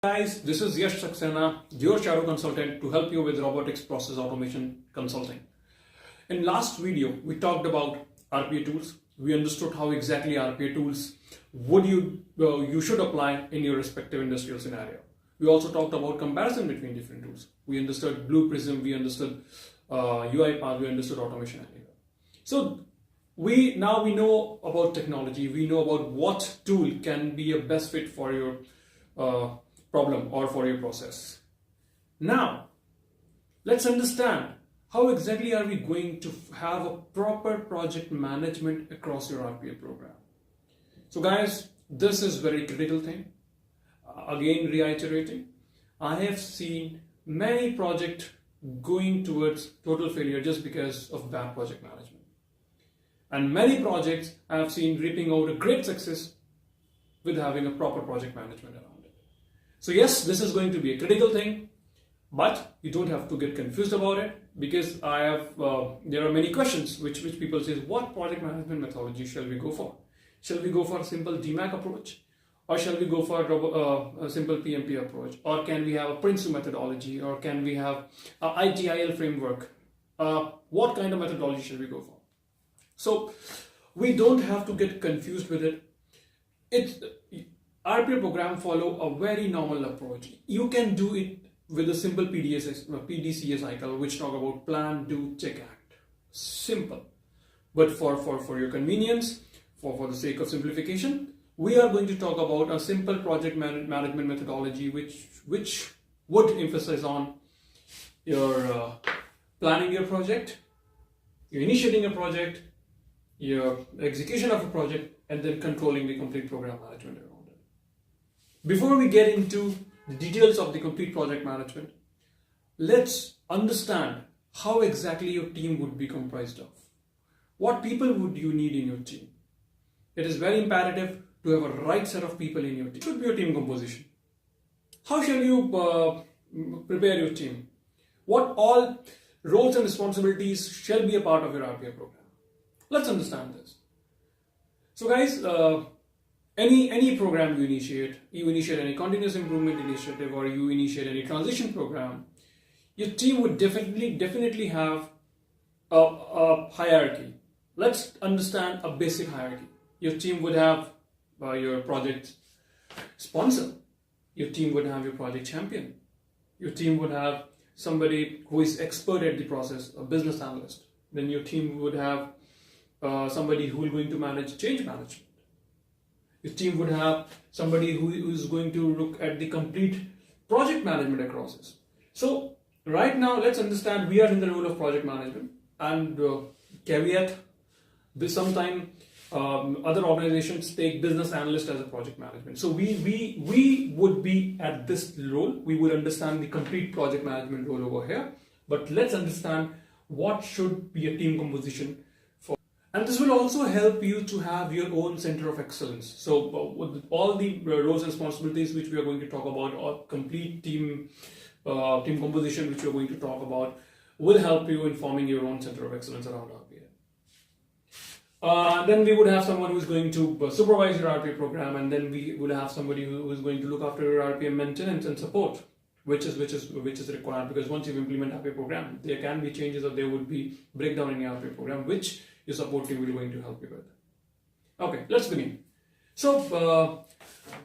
Guys, this is Yash Saxena, your shadow consultant to help you with robotics process automation consulting. In last video, we talked about RPA tools. We understood how exactly RPA tools you should apply in your respective industrial scenario. We also talked about comparison between different tools. We understood Blue Prism, we understood UiPath, we understood automation anywhere. So now we know about technology. We know about what tool can be a best fit for your problem or for your process. Now, let's understand how exactly are we going to have a proper project management across your RPA program. So guys, this is very critical thing. Again, reiterating, I have seen many projects going towards total failure just because of bad project management. And many projects I have seen reaping out a great success with having a proper project management around it. So yes, this is going to be a critical thing, but you don't have to get confused about it, because there are many questions which people say, what project management methodology shall we go for? Shall we go for a simple DMAC approach? Or shall we go for a simple PMP approach? Or can we have a Prince2 methodology? Or can we have a ITIL framework? What kind of methodology shall we go for? So we don't have to get confused with it. RPA program follow a very normal approach. You can do it with a simple PDCA cycle, which talk about plan, do, check, act. Simple. But for your convenience, for the sake of simplification, we are going to talk about a simple project management methodology which would emphasize on your planning your project, your initiating a project, your execution of a project, and then controlling the complete program management around it. Before we get into the details of the complete project management, let's understand how exactly your team would be comprised of. What people would you need in your team? It is very imperative to have a right set of people in your team. It should be your team composition. How shall you prepare your team? What all roles and responsibilities shall be a part of your RPA program? Let's understand this. So guys, any program you initiate any continuous improvement initiative, or you initiate any transition program, your team would definitely have a hierarchy. Let's understand a basic hierarchy. Your team would have your project sponsor. Your team would have your project champion. Your team would have somebody who is expert at the process, a business analyst. Then your team would have somebody who is going to manage change management. Your team would have somebody who is going to look at the complete project management across this. So right now, let's understand we are in the role of project management, and caveat, sometimes other organizations take business analyst as a project management. So we would be at this role. We would understand the complete project management role over here. But let's understand what should be a team composition for. And this will also help you to have your own center of excellence. So with all the roles and responsibilities which we are going to talk about, or complete team composition which we are going to talk about, will help you in forming your own center of excellence around RPA. Then we would have someone who is going to supervise your RPA program, and then we would have somebody who is going to look after your RPA maintenance and support, which is required, because once you implement RPA program, there can be changes, or there would be breakdown in your RPA program, which your support team will be going to help you with. Okay, let's begin. So,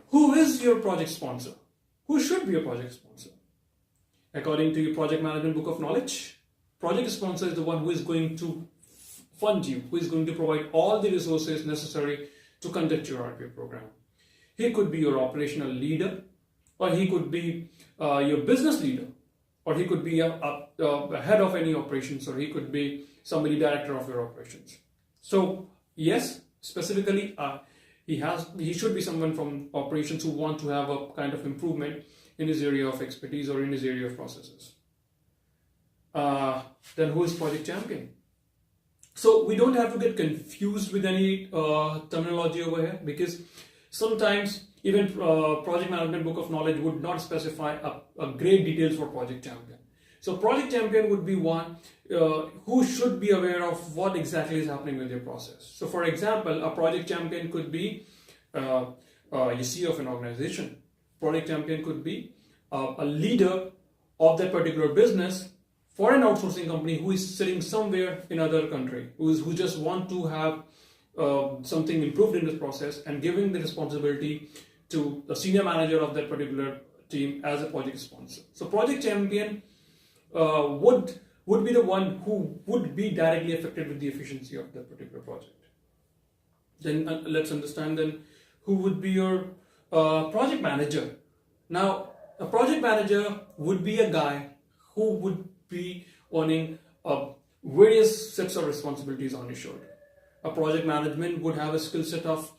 who is your project sponsor? Who should be your project sponsor? According to your project management book of knowledge, project sponsor is the one who is going to fund you, who is going to provide all the resources necessary to conduct your RPA program. He could be your operational leader, or he could be your business leader, or he could be a head of any operations, or he could be somebody director of your operations. So yes, specifically, he should be someone from operations who want to have a kind of improvement in his area of expertise or in his area of processes. Then who is project champion? So we don't have to get confused with any terminology over here, because sometimes even project management book of knowledge would not specify a great details for project champion. So project champion would be one who should be aware of what exactly is happening with your process. So for example, a project champion could be a CEO of an organization, project champion could be a leader of that particular business for an outsourcing company who is sitting somewhere in another country, who just want to have something improved in this process, and giving the responsibility to the senior manager of that particular team as a project sponsor. So project champion would be the one who would be directly affected with the efficiency of that particular project. Then let's understand then who would be your project manager. Now, a project manager would be a guy who would be owning various sets of responsibilities on his shoulder. A project management would have a skill set of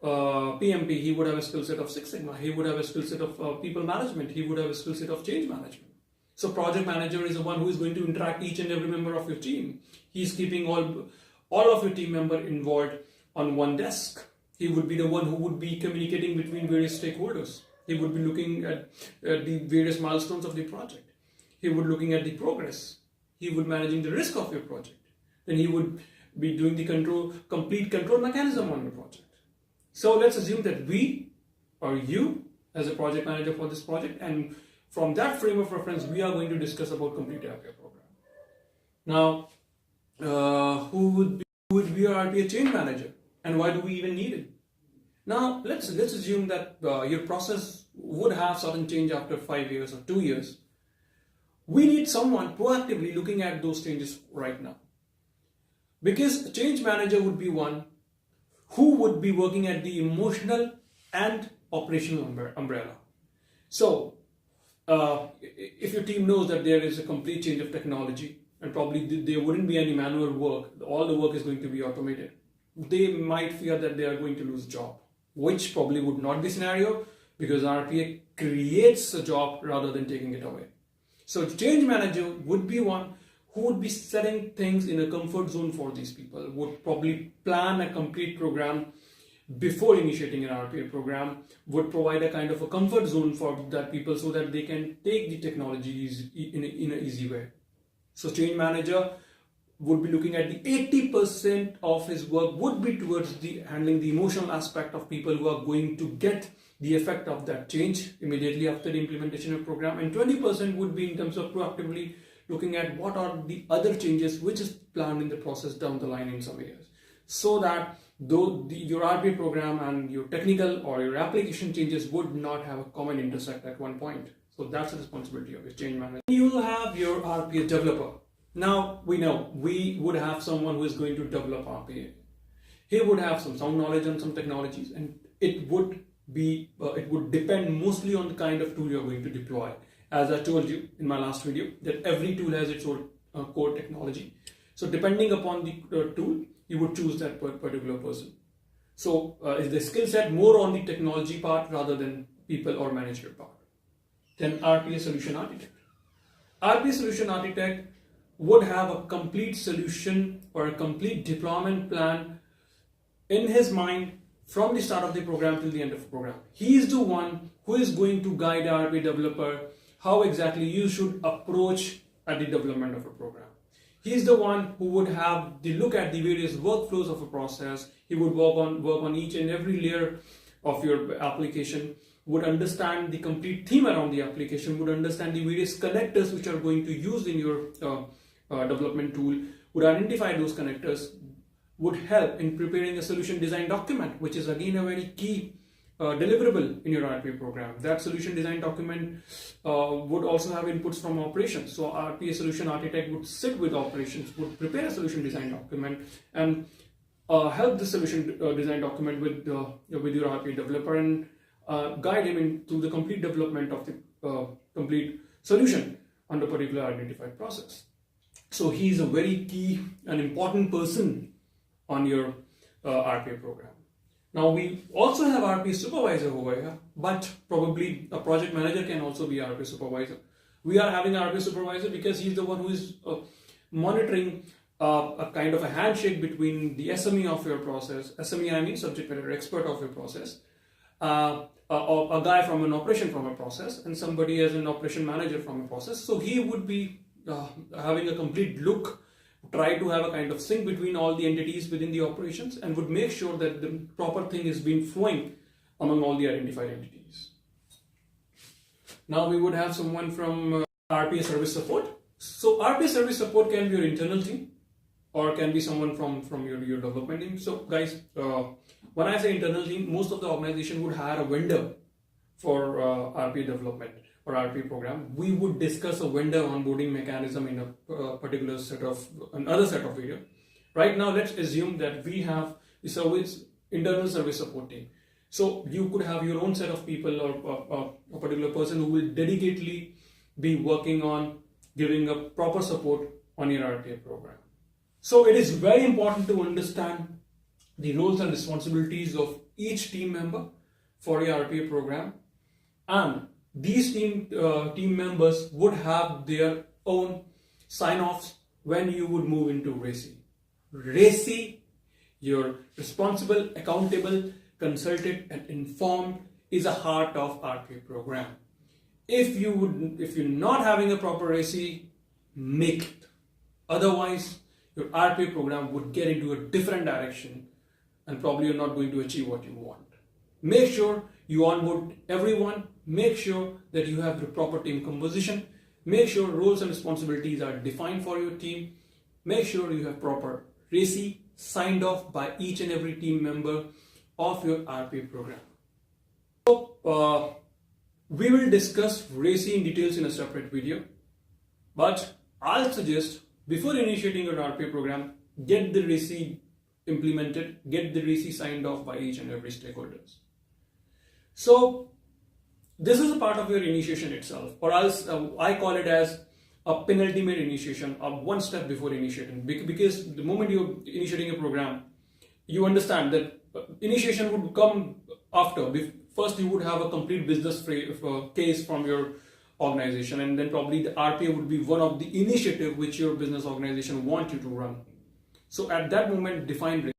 PMP, he would have a skill set of Six Sigma, he would have a skill set of people management, he would have a skill set of change management. So project manager is the one who is going to interact each and every member of your team. He's keeping all of your team member involved on one desk. He would be the one who would be communicating between various stakeholders. He would be looking at the various milestones of the project. He would be looking at the progress. He would be managing the risk of your project. Then he would be doing the complete control mechanism on your project. So let's assume that we or you as a project manager for this project, and from that frame of reference, we are going to discuss about complete RPA program. Now, who would be our RPA change manager, and why do we even need it? Now, let's assume that your process would have certain change after 5 years or 2 years. We need someone proactively looking at those changes right now. Because a change manager would be one who would be working at the emotional and operational umbrella. So, if your team knows that there is a complete change of technology and probably there wouldn't be any manual work, all the work is going to be automated, they might fear that they are going to lose a job, which probably would not be scenario because RPA creates a job rather than taking it away. So change manager would be one who would be setting things in a comfort zone for these people, would probably plan a complete program before initiating an RPA program, would provide a kind of a comfort zone for that people so that they can take the technologies in an easy way. So change manager would be looking at the 80% of his work would be towards the handling the emotional aspect of people who are going to get the effect of that change immediately after the implementation of program, and 20% would be in terms of proactively looking at what are the other changes which is planned in the process down the line in some years, so that though your RPA program and your technical or your application changes would not have a common intersect at one point. So that's the responsibility of your change manager. You will have your RPA developer. Now we know we would have someone who is going to develop RPA. He would have some sound knowledge on some technologies, and it would depend mostly on the kind of tool you're going to deploy. As I told you in my last video, that every tool has its own core technology. So depending upon the tool, you would choose that particular person. So is the skill set more on the technology part rather than people or managerial part? Then RPA solution architect. RPA solution architect would have a complete solution or a complete deployment plan in his mind from the start of the program till the end of the program. He is the one who is going to guide the RPA developer how exactly you should approach at the development of a program. He is the one who would have the look at the various workflows of a process. He would work on each and every layer of your application, would understand the complete theme around the application, would understand the various connectors which are going to use in your development tool, would identify those connectors, would help in preparing a solution design document, which is again a very key deliverable in your RPA program. That solution design document would also have inputs from operations. So RPA solution architect would sit with operations, would prepare a solution design document, and help the solution design document with your RPA developer and guide him into the complete development of the complete solution on the particular identified process. So he is a very key and important person on your RPA program. Now we also have RPA supervisor over here, but probably a project manager can also be RPA supervisor. We are having RPA supervisor because he's the one who is monitoring a kind of a handshake between the SME of your process. SME, I mean subject matter expert of your process, a guy from an operation from a process, and somebody as an operation manager from a process. So he would be having a complete look, try to have a kind of sync between all the entities within the operations, and would make sure that the proper thing is being flowing among all the identified entities. Now we would have someone from RPA service support. So RPA service support can be your internal team or can be someone from your development team. So guys, when I say internal team, most of the organization would hire a vendor for RPA development or RPA program. We would discuss a vendor onboarding mechanism in a particular another set of video. Right now, let's assume that we have the internal service support team. So you could have your own set of people or a particular person who will dedicatedly be working on giving a proper support on your RPA program. So it is very important to understand the roles and responsibilities of each team member for your RPA program, and these team members would have their own sign-offs when you would move into RACI. RACI, you're responsible, accountable, consulted, and informed, is a heart of RPA program. If you're not having a proper RACI, make it. Otherwise, your RPA program would get into a different direction and probably you're not going to achieve what you want. Make sure you onboard everyone. Make sure that you have the proper team composition. Make sure roles and responsibilities are defined for your team. Make sure you have proper RACI signed off by each and every team member of your RPA program. So, we will discuss RACI in details in a separate video, but I'll suggest before initiating your RPA program, get the RACI implemented, get the RACI signed off by each and every stakeholders. So this is a part of your initiation itself, or else I call it as a penultimate initiation, one step before initiating, because the moment you're initiating a program, you understand that initiation would come after. First, you would have a complete business case from your organization, and then probably the RPA would be one of the initiative which your business organization wants you to run. So at that moment, define